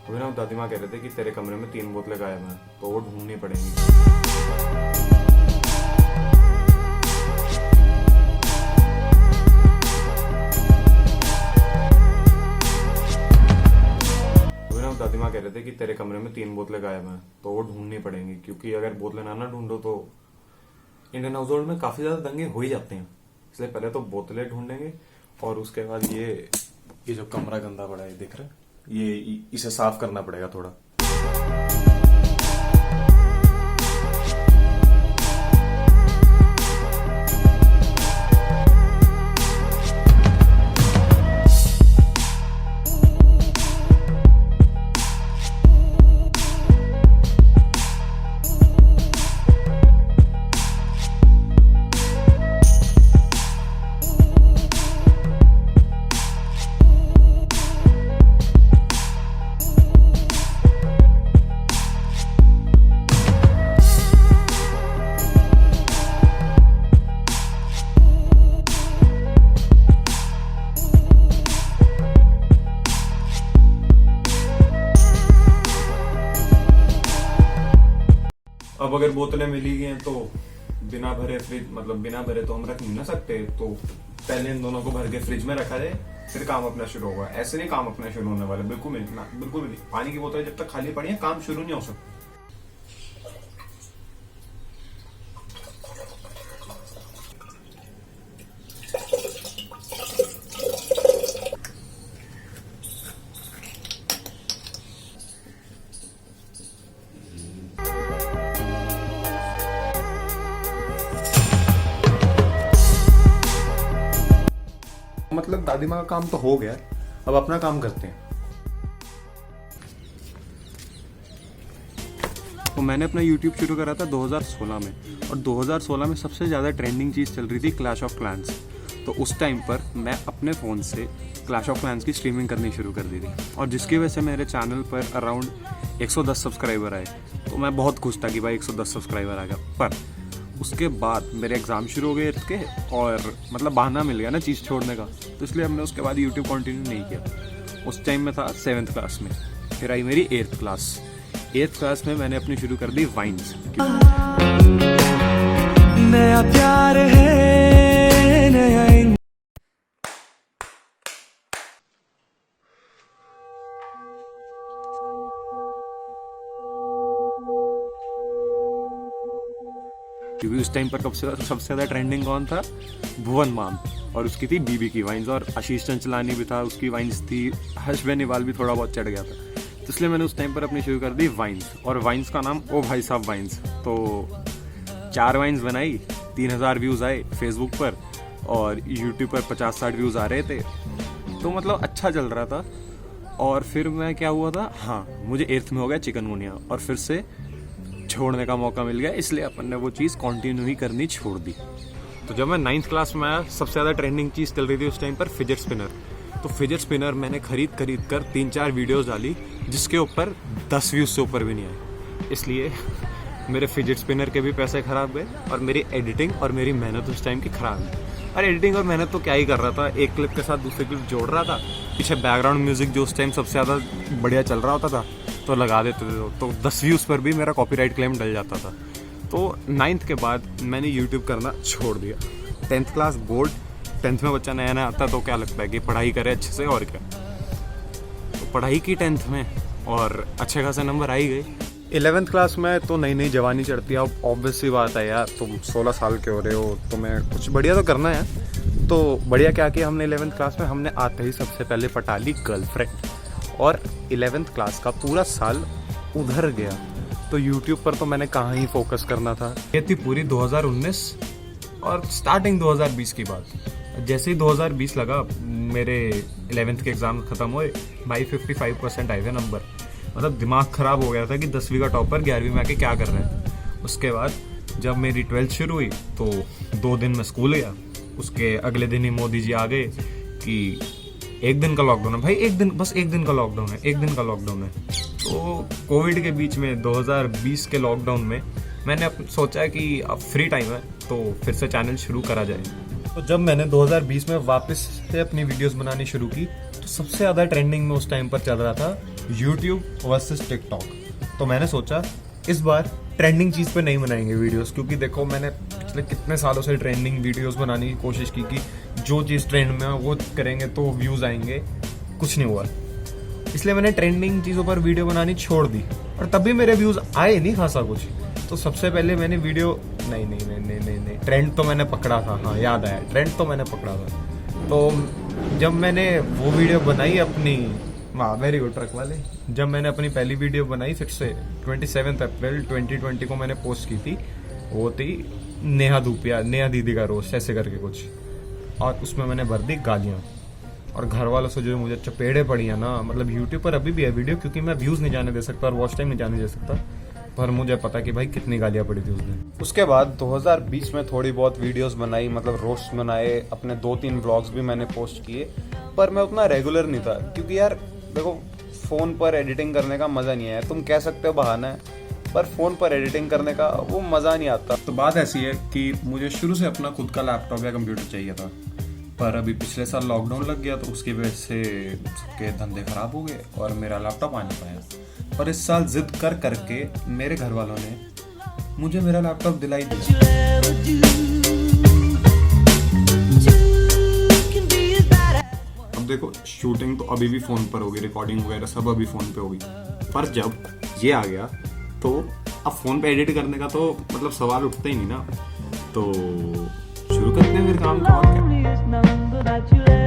अभी ना दादी माँ कह रहे थे कि तेरे कमरे में 3 बोतलें गायब हैं, तो वो ढूंढनी पड़ेंगी। अभी ना दादी माँ कह रहे थे कि तेरे कमरे में 3 बोतलें गायब हैं, तो वो ढूंढनी पड़ेंगी, क्योंकि अगर बोतलें ना ढूंढो तो इंडियन हाउस होल्ड में काफी ज्यादा दंगे हो ही जाते हैं। इसलिए पहले तो बोतलें ढूंढेंगे और उसके बाद ये जो कमरा गंदा पड़ा है दिख रहा है, ये इसे साफ करना पड़ेगा थोड़ा। अब अगर बोतलें मिली गई हैं तो बिना भरे बिना भरे तो हम रख नहीं ना सकते, तो पहले इन दोनों को भर के फ्रिज में रखा जाए, फिर काम अपना शुरू होगा। ऐसे नहीं काम अपना शुरू होने वाला, बिल्कुल भी नहीं। पानी की बोतल जब तक खाली पड़ी है काम शुरू नहीं हो सकता। मतलब दादी माँ का काम तो हो गया, अब अपना काम करते हैं। तो मैंने अपना YouTube शुरू करा था 2016 में, और 2016 में सबसे ज़्यादा ट्रेंडिंग चीज़ चल रही थी क्लैश ऑफ क्लैंस। तो उस टाइम पर मैं अपने फ़ोन से क्लैश ऑफ क्लैंस की स्ट्रीमिंग करनी शुरू कर दी थी, और जिसकी वजह से मेरे चैनल पर अराउंड 110 सब्सक्राइबर आए। तो मैं बहुत खुश था कि भाई 110 सब्सक्राइबर आ गया। पर उसके बाद मेरे एग्ज़ाम शुरू हो गए इसके, और मतलब बहाना मिल गया ना चीज़ छोड़ने का, तो इसलिए हमने उसके बाद यूट्यूब कंटिन्यू नहीं किया। उस टाइम में था 7th क्लास में, फिर आई मेरी 8th क्लास। 8th क्लास में मैंने अपनी शुरू कर दी वाइन्स। नया प्यार है नया क्योंकि उस टाइम पर सबसे ज़्यादा ट्रेंडिंग कौन था? भुवन मान, और उसकी थी बीबी की वाइन्स, और आशीष चंचलानी भी था, उसकी वाइन्स थी। हर्ष बेनीवाल भी थोड़ा बहुत चढ़ गया था। तो इसलिए मैंने उस टाइम पर अपनी शुरू कर दी वाइन्स, और वाइन्स का नाम ओ भाई साहब वाइन्स। तो 4 वाइन्स बनाई, 3000 व्यूज़ आए फेसबुक पर, और यूट्यूब पर 50-60 व्यूज़ आ रहे थे। तो मतलब अच्छा चल रहा था। और फिर मैं क्या हुआ था, हाँ, मुझे 8th में हो गया चिकनगुनिया, और फिर से छोड़ने का मौका मिल गया, इसलिए अपन ने वो चीज़ कंटिन्यू ही करनी छोड़ दी। तो जब मैं 9th क्लास में आया, सबसे ज़्यादा ट्रेंडिंग चीज़ चल रही थी उस टाइम पर फिजेट स्पिनर। तो फिजेट स्पिनर मैंने खरीद कर 3-4 वीडियोस डाली, जिसके ऊपर 10 व्यूज़ से ऊपर भी नहीं आए। इसलिए मेरे फिजेट स्पिनर के भी पैसे ख़राब गए, और मेरी एडिटिंग और मेरी मेहनत उस टाइम की ख़राब गई। और एडिटिंग और मेहनत तो क्या ही कर रहा था, एक क्लिप के साथ दूसरी क्लिप जोड़ रहा था, पीछे बैकग्राउंड म्यूज़िक जो उस टाइम सबसे ज़्यादा बढ़िया चल रहा होता था तो लगा देते थे। तो 10 व्यूज़ पर भी मेरा कॉपीराइट क्लेम डल जाता था। तो 9th के बाद मैंने यूट्यूब करना छोड़ दिया। 10th क्लास बोर्ड, 10th में बच्चा नया नया आता तो क्या लगता है कि पढ़ाई करे अच्छे से, और क्या। तो पढ़ाई की 10th में, और अच्छे खासे नंबर आ ही गए। 11th क्लास में तो नई नई जवानी चढ़ती है। अब ऑब्वियस सी बात है यार, तुम 16 साल के हो रहे हो, तुम्हें कुछ बढ़िया तो करना है। तो बढ़िया क्या किया हमने 11th क्लास में, हमने आते ही सबसे पहले पटा ली गर्लफ्रेंड, और 11th क्लास का पूरा साल उधर गया। तो YouTube पर तो मैंने कहाँ ही फोकस करना था। ये थी पूरी 2019 और स्टार्टिंग 2020 की बात। जैसे ही 2020 लगा, मेरे 11th के एग्ज़ाम ख़त्म हुए, भाई 55% आए थे नंबर। मतलब दिमाग ख़राब हो गया था कि 10वीं का टॉपर 11वीं में आके क्या कर रहे हैं। उसके बाद जब मेरी 12th शुरू हुई तो 2 दिन मैं स्कूल गया। उसके अगले दिन ही मोदी जी आ गए कि 1 दिन का लॉकडाउन है। भाई 1 दिन, बस 1 दिन का लॉकडाउन है, 1 दिन का लॉकडाउन है। तो कोविड के बीच में 2020 के लॉकडाउन में मैंने सोचा कि अब फ्री टाइम है तो फिर से चैनल शुरू करा जाए। तो जब मैंने 2020 में वापस से अपनी वीडियोस बनानी शुरू की सबसे ज़्यादा ट्रेंडिंग में उस टाइम पर चल रहा था YouTube वर्सेस टिकटॉक। तो मैंने सोचा इस बार ट्रेंडिंग चीज़ पे नहीं बनाएंगे वीडियोस, क्योंकि देखो मैंने पिछले कितने सालों से ट्रेंडिंग वीडियोस बनाने की कोशिश की कि जो चीज़ ट्रेंड में है वो करेंगे तो व्यूज़ आएंगे, कुछ नहीं हुआ। इसलिए मैंने ट्रेंडिंग चीज़ों पर वीडियो बनानी छोड़ दी, और तब भी मेरे व्यूज़ आए नहीं खासा कुछ। तो सबसे पहले मैंने वीडियो नहीं ट्रेंड तो मैंने पकड़ा था, हाँ याद आया, ट्रेंड तो मैंने पकड़ा था। तो जब मैंने वो वीडियो बनाई अपनी, वाह वेरी गुड ट्रक वाले, जब मैंने अपनी पहली वीडियो बनाई फिर से 27 अप्रैल 2020 को मैंने पोस्ट की थी, वो थी नेहा धूपिया, नेहा दीदी का रोस्ट ऐसे करके कुछ, और उसमें मैंने भर दी गालियाँ। और घर वालों से जो मुझे चपेड़े पड़ी है ना, मतलब यूट्यूब पर अभी भी है वीडियो, क्योंकि मैं व्यूज़ नहीं जाने दे सकता और वॉच टाइम नहीं जाने दे सकता, पर मुझे पता कि भाई कितनी गालियाँ पड़ी थी उस दिन। उसके बाद 2020 में थोड़ी बहुत वीडियोस बनाई, मतलब रोस्ट बनाए, अपने 2-3 व्लॉग्स भी मैंने पोस्ट किए, पर मैं उतना रेगुलर नहीं था, क्योंकि यार देखो फ़ोन पर एडिटिंग करने का मज़ा नहीं है। तुम कह सकते हो बहाना है, पर फ़ोन पर एडिटिंग करने का वो मज़ा नहीं आता। तो बात ऐसी है कि मुझे शुरू से अपना खुद का लैपटॉप या कंप्यूटर चाहिए था, पर अभी पिछले साल लॉकडाउन लग गया तो उसकी वजह से सबके धंधे खराब हो गए और मेरा लैपटॉप आ नहीं पाया। पर इस साल जिद कर करके मेरे घर वालों ने मुझे मेरा लैपटॉप दिलाई दिया। अब देखो शूटिंग तो अभी भी फ़ोन पर होगी, रिकॉर्डिंग वगैरह सब अभी फ़ोन पे होगी, पर जब ये आ गया तो अब फ़ोन पे एडिट करने का तो मतलब सवाल उठता ही नहीं ना। तो शुरू करते हैं फिर काम का, और क्या।